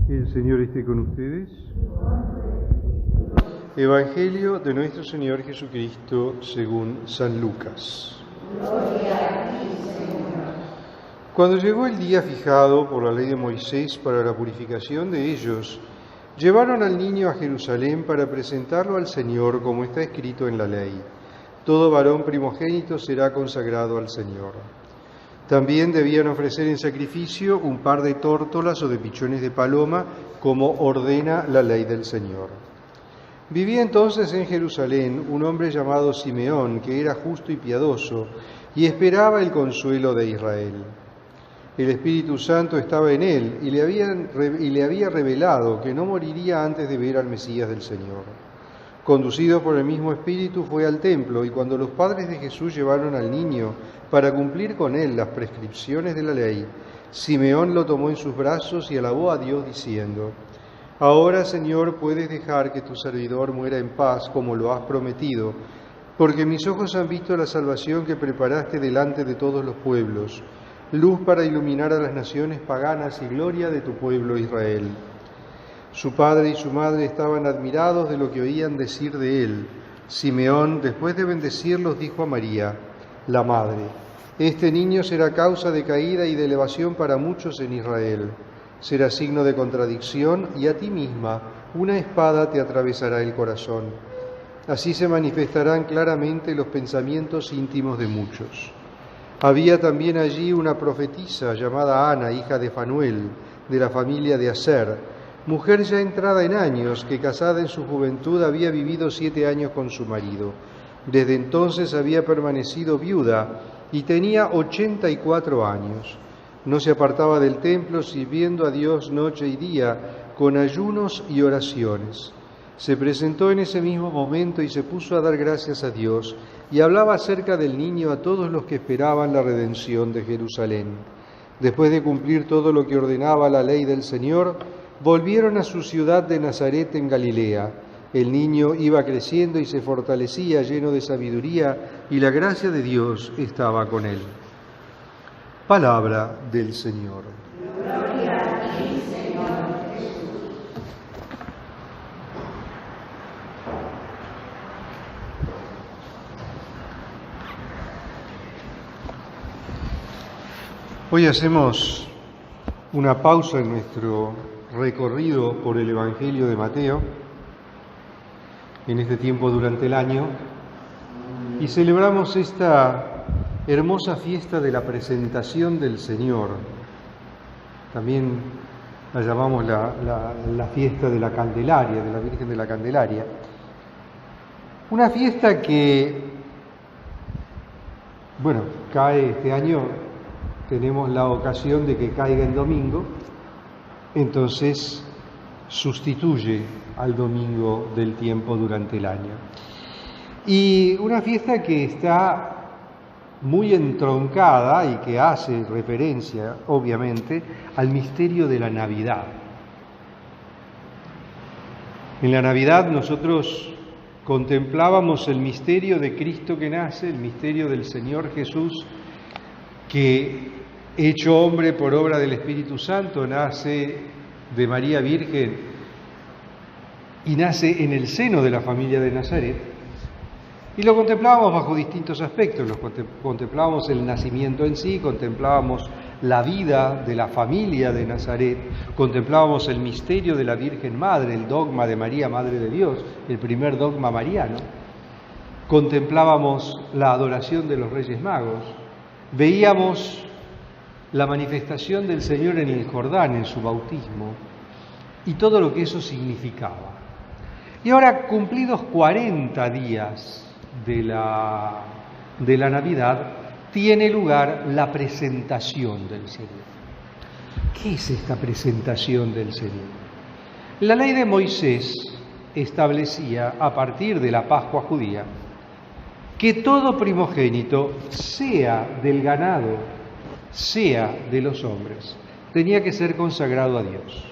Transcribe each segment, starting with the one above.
El Señor esté con ustedes. Evangelio de nuestro Señor Jesucristo según San Lucas. Gloria a ti, Señor. Cuando llegó el día fijado por la ley de Moisés para la purificación de ellos, llevaron al niño a Jerusalén para presentarlo al Señor, como está escrito en la ley. Todo varón primogénito será consagrado al Señor. También debían ofrecer en sacrificio un par de tórtolas o de pichones de paloma, como ordena la ley del Señor. Vivía entonces en Jerusalén un hombre llamado Simeón, que era justo y piadoso, y esperaba el consuelo de Israel. El Espíritu Santo estaba en él, y le había revelado que no moriría antes de ver al Mesías del Señor. Conducido por el mismo Espíritu, fue al templo, y cuando los padres de Jesús llevaron al niño para cumplir con él las prescripciones de la ley, Simeón lo tomó en sus brazos y alabó a Dios diciendo: «Ahora, Señor, puedes dejar que tu servidor muera en paz, como lo has prometido, porque mis ojos han visto la salvación que preparaste delante de todos los pueblos, luz para iluminar a las naciones paganas y gloria de tu pueblo Israel». Su padre y su madre estaban admirados de lo que oían decir de él. Simeón, después de bendecirlos, dijo a María, la madre: «Este niño será causa de caída y de elevación para muchos en Israel. Será signo de contradicción y a ti misma una espada te atravesará el corazón. Así se manifestarán claramente los pensamientos íntimos de muchos». Había también allí una profetisa llamada Ana, hija de Fanuel, de la familia de Aser, mujer ya entrada en años, que casada en su juventud había vivido 7 años con su marido. Desde entonces había permanecido viuda y tenía 84 años. No se apartaba del templo, sirviendo a Dios noche y día, con ayunos y oraciones. Se presentó en ese mismo momento y se puso a dar gracias a Dios, y hablaba acerca del niño a todos los que esperaban la redención de Jerusalén. Después de cumplir todo lo que ordenaba la ley del Señor, volvieron a su ciudad de Nazaret en Galilea. El niño iba creciendo y se fortalecía, lleno de sabiduría, y la gracia de Dios estaba con él. Palabra del Señor. Gloria a ti, Señor Jesús. Hoy hacemos una pausa en nuestro recorrido por el Evangelio de Mateo, en este tiempo durante el año, y celebramos esta hermosa fiesta de la presentación del Señor. También la llamamos la fiesta de la Candelaria, de la Virgen de la Candelaria. Una fiesta que, cae este año, tenemos la ocasión de que caiga en domingo, entonces sustituye al domingo del tiempo durante el año. Y una fiesta que está muy entroncada y que hace referencia, obviamente, al misterio de la Navidad. En la Navidad nosotros contemplábamos el misterio de Cristo que nace, el misterio del Señor Jesús, que, hecho hombre por obra del Espíritu Santo, nace de María Virgen y nace en el seno de la familia de Nazaret. Y lo contemplábamos bajo distintos aspectos. Contemplábamos el nacimiento en sí, contemplábamos la vida de la familia de Nazaret, contemplábamos el misterio de la Virgen Madre, el dogma de María, Madre de Dios, el primer dogma mariano. Contemplábamos la adoración de los Reyes Magos. Veíamos la manifestación del Señor en el Jordán, en su bautismo, y todo lo que eso significaba. Y ahora, cumplidos 40 días de la Navidad, tiene lugar la presentación del Señor. ¿Qué es esta presentación del Señor? La ley de Moisés establecía, a partir de la Pascua judía, que todo primogénito, sea del ganado, sea de los hombres, tenía que ser consagrado a Dios.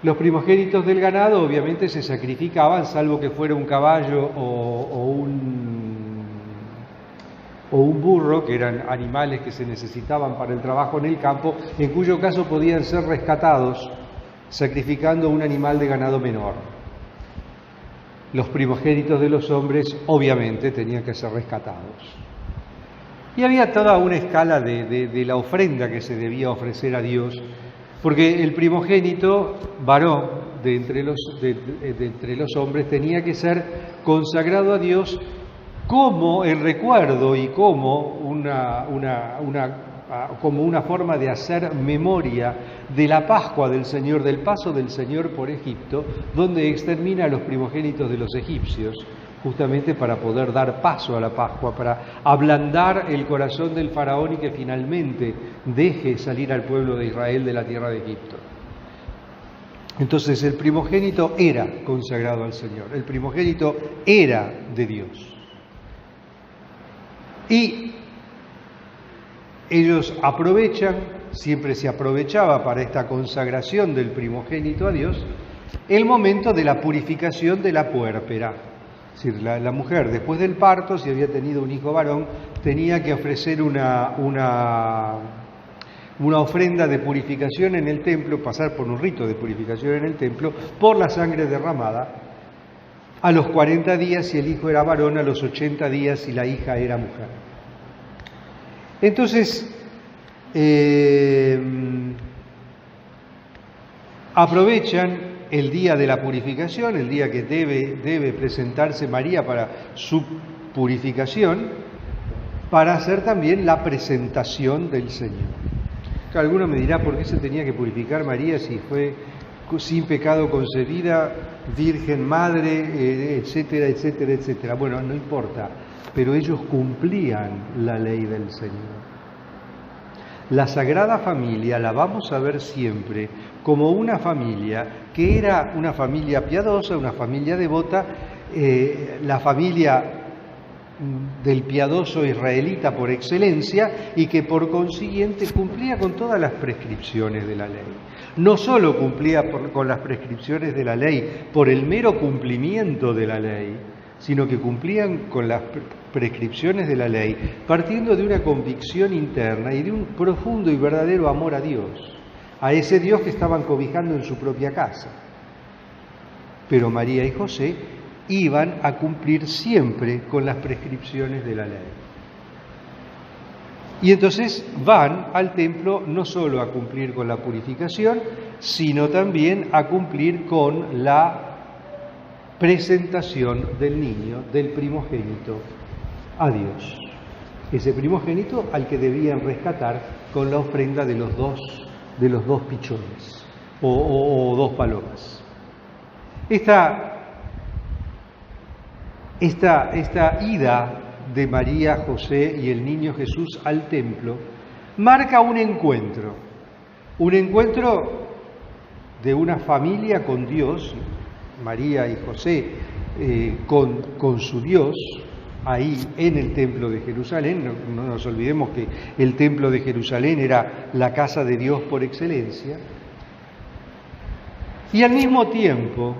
Los primogénitos del ganado obviamente se sacrificaban, salvo que fuera un caballo o un burro, que eran animales que se necesitaban para el trabajo en el campo, en cuyo caso podían ser rescatados sacrificando un animal de ganado menor. Los primogénitos de los hombres obviamente tenían que ser rescatados. Y había toda una escala de la ofrenda que se debía ofrecer a Dios, porque el primogénito varón de entre los hombres tenía que ser consagrado a Dios como el recuerdo y como una forma de hacer memoria de la Pascua del Señor, del paso del Señor por Egipto, donde extermina a los primogénitos de los egipcios, justamente para poder dar paso a la Pascua, para ablandar el corazón del faraón y que finalmente deje salir al pueblo de Israel de la tierra de Egipto. Entonces el primogénito era consagrado al Señor, el primogénito era de Dios. Y ellos aprovechan, siempre se aprovechaba para esta consagración del primogénito a Dios, el momento de la purificación de la puérpera. Es decir, la mujer después del parto, si había tenido un hijo varón, tenía que ofrecer una ofrenda de purificación en el templo, pasar por un rito de purificación en el templo, por la sangre derramada, a los 40 días si el hijo era varón, a los 80 días si la hija era mujer. Entonces, aprovechan el día de la purificación, el día que debe presentarse María para su purificación, para hacer también la presentación del Señor. Alguno me dirá, ¿por qué se tenía que purificar María si fue sin pecado concebida, virgen madre, etcétera, etcétera, etcétera? Bueno, no importa, pero ellos cumplían la ley del Señor. La Sagrada Familia la vamos a ver siempre como una familia que era una familia piadosa, una familia devota, la familia del piadoso israelita por excelencia y que por consiguiente cumplía con todas las prescripciones de la ley. No solo cumplía con las prescripciones de la ley por el mero cumplimiento de la ley, sino que cumplían con las prescripciones de la ley partiendo de una convicción interna y de un profundo y verdadero amor a Dios, a ese Dios que estaban cobijando en su propia casa. Pero María y José iban a cumplir siempre con las prescripciones de la ley. Y entonces van al templo no solo a cumplir con la purificación, sino también a cumplir con la presentación del niño, del primogénito, a Dios. Ese primogénito al que debían rescatar con la ofrenda de los dos pichones o 2 palomas. Esta ida de María, José y el niño Jesús al templo marca un encuentro de una familia con Dios, María y José con su Dios, ahí en el templo de Jerusalén. No nos olvidemos que el templo de Jerusalén era la casa de Dios por excelencia. Y al mismo tiempo,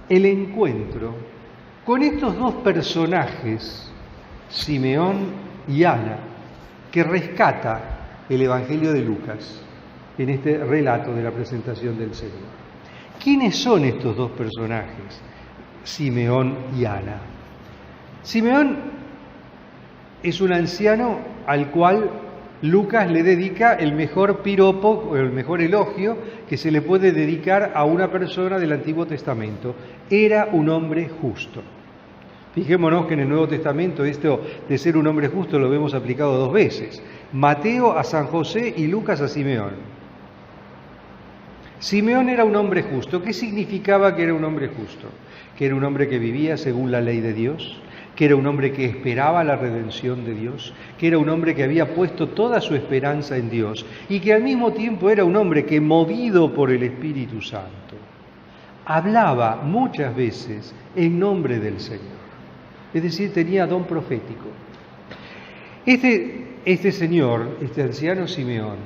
el encuentro con estos 2 personajes, Simeón y Ana, que rescata el Evangelio de Lucas en este relato de la presentación del Señor. ¿Quiénes son estos 2 personajes, Simeón y Ana? Simeón es un anciano al cual Lucas le dedica el mejor piropo, el mejor elogio que se le puede dedicar a una persona del Antiguo Testamento. Era un hombre justo. Fijémonos que en el Nuevo Testamento esto de ser un hombre justo lo vemos aplicado 2 veces. Mateo a San José y Lucas a Simeón. Simeón era un hombre justo. ¿Qué significaba que era un hombre justo? Que era un hombre que vivía según la ley de Dios, que era un hombre que esperaba la redención de Dios, que era un hombre que había puesto toda su esperanza en Dios y que al mismo tiempo era un hombre que, movido por el Espíritu Santo, hablaba muchas veces en nombre del Señor. Es decir, tenía don profético. Este señor, este anciano Simeón,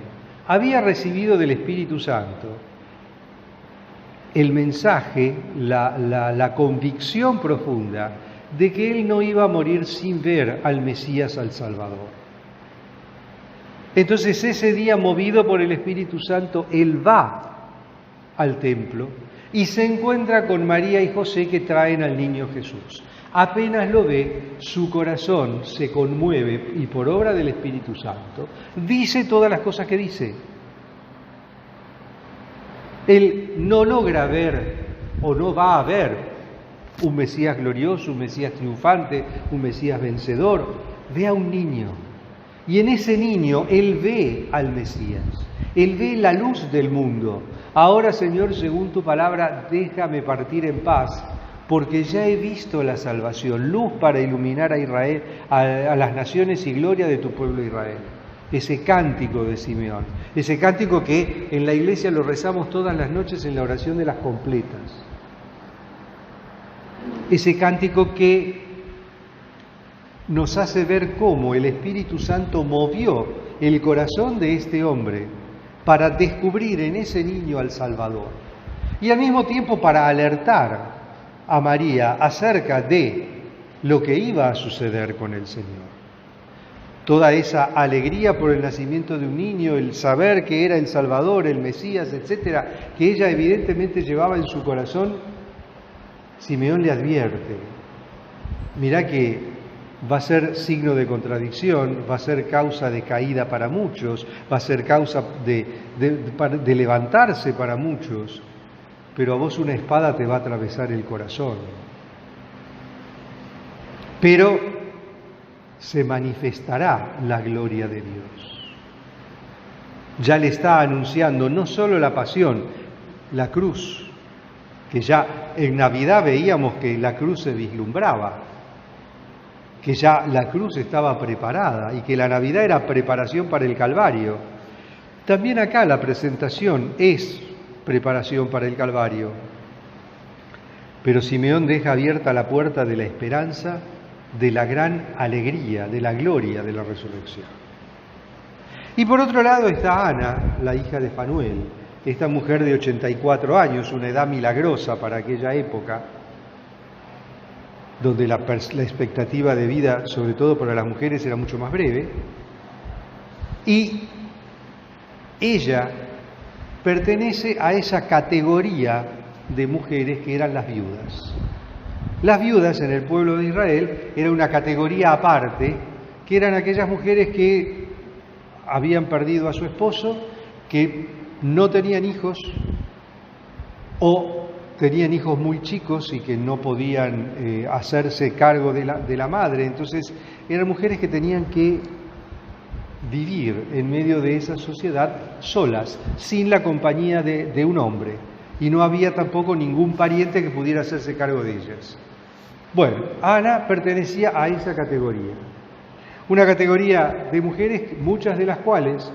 había recibido del Espíritu Santo el mensaje, la convicción profunda de que él no iba a morir sin ver al Mesías, al Salvador. Entonces ese día, movido por el Espíritu Santo, él va al templo y se encuentra con María y José que traen al niño Jesús. Apenas lo ve, su corazón se conmueve y por obra del Espíritu Santo dice todas las cosas que dice. Él no logra ver o no va a ver un Mesías glorioso, un Mesías triunfante, un Mesías vencedor. Ve a un niño y en ese niño él ve al Mesías, él ve la luz del mundo. Ahora, Señor, según tu palabra, déjame partir en paz, porque ya he visto la salvación, luz para iluminar a Israel, a las naciones y gloria de tu pueblo Israel. Ese cántico de Simeón, ese cántico que en la iglesia lo rezamos todas las noches en la oración de las completas. Ese cántico que nos hace ver cómo el Espíritu Santo movió el corazón de este hombre para descubrir en ese niño al Salvador y al mismo tiempo para alertar a María acerca de lo que iba a suceder con el Señor. Toda esa alegría por el nacimiento de un niño, el saber que era el Salvador, el Mesías, etcétera, que ella evidentemente llevaba en su corazón, Simeón le advierte: mirá que va a ser signo de contradicción, va a ser causa de caída para muchos, va a ser causa de levantarse para muchos, pero a vos una espada te va a atravesar el corazón. Pero se manifestará la gloria de Dios. Ya le está anunciando no solo la pasión, la cruz, que ya en Navidad veíamos que la cruz se vislumbraba, que ya la cruz estaba preparada y que la Navidad era preparación para el Calvario. También acá la presentación es preparación para el Calvario. Pero Simeón deja abierta la puerta de la esperanza, de la gran alegría, de la gloria de la resurrección. Y por otro lado está Ana, la hija de Fanuel, esta mujer de 84 años, una edad milagrosa para aquella época, donde la expectativa de vida, sobre todo para las mujeres, era mucho más breve, y ella pertenece a esa categoría de mujeres que eran las viudas. Las viudas en el pueblo de Israel era una categoría aparte, que eran aquellas mujeres que habían perdido a su esposo, que no tenían hijos o tenían hijos muy chicos y que no podían hacerse cargo de la madre. Entonces eran mujeres que tenían que vivir en medio de esa sociedad solas, sin la compañía de un hombre, y no había tampoco ningún pariente que pudiera hacerse cargo de ellas. Bueno, Ana pertenecía a esa categoría, una categoría de mujeres, muchas de las cuales,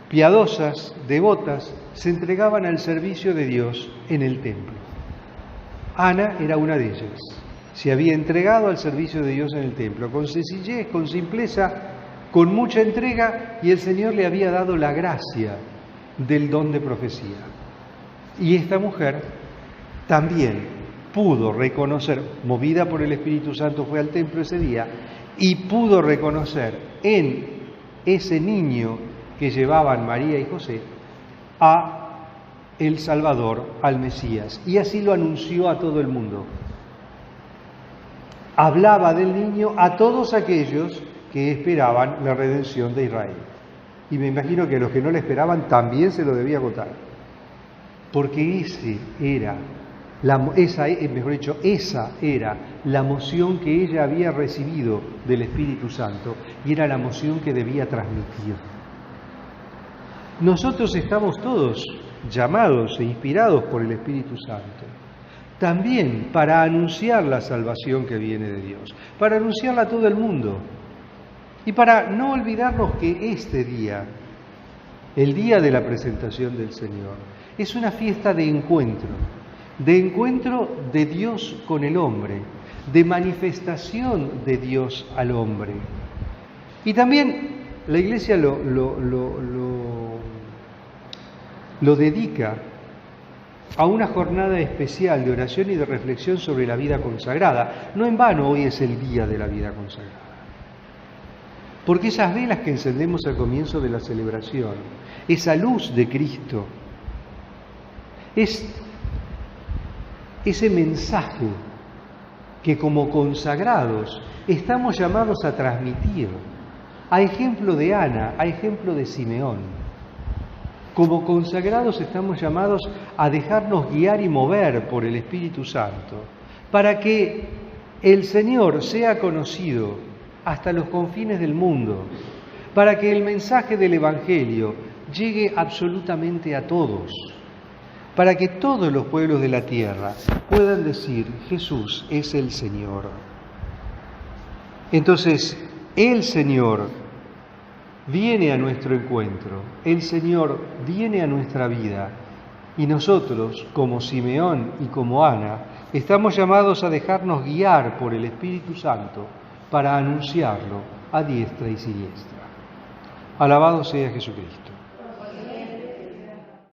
piadosas, devotas, se entregaban al servicio de Dios en el templo. Ana era una de ellas, se había entregado al servicio de Dios en el templo, con sencillez, con simpleza, con mucha entrega, y el Señor le había dado la gracia del don de profecía. Y esta mujer también pudo reconocer, movida por el Espíritu Santo, fue al templo ese día y pudo reconocer en ese niño que llevaban María y José a el Salvador, al Mesías, y así lo anunció a todo el mundo. Hablaba del niño a todos aquellos que esperaban la redención de Israel. Y me imagino que a los que no le esperaban también se lo debía contar, porque esa era la moción que ella había recibido del Espíritu Santo y era la moción que debía transmitir. Nosotros estamos todos llamados e inspirados por el Espíritu Santo, también para anunciar la salvación que viene de Dios, para anunciarla a todo el mundo y para no olvidarnos que este día, el día de la presentación del Señor, es una fiesta de encuentro de Dios con el hombre, de manifestación de Dios al hombre. Y también la Iglesia lo dedica a una jornada especial de oración y de reflexión sobre la vida consagrada. No en vano hoy es el día de la vida consagrada, porque esas velas que encendemos al comienzo de la celebración, esa luz de Cristo, Es ese mensaje que como consagrados estamos llamados a transmitir, a ejemplo de Ana, a ejemplo de Simeón. Como consagrados estamos llamados a dejarnos guiar y mover por el Espíritu Santo, para que el Señor sea conocido hasta los confines del mundo, para que el mensaje del Evangelio llegue absolutamente a todos, para que todos los pueblos de la tierra puedan decir: Jesús es el Señor. Entonces, el Señor viene a nuestro encuentro, el Señor viene a nuestra vida, y nosotros, como Simeón y como Ana, estamos llamados a dejarnos guiar por el Espíritu Santo para anunciarlo a diestra y siniestra. Alabado sea Jesucristo.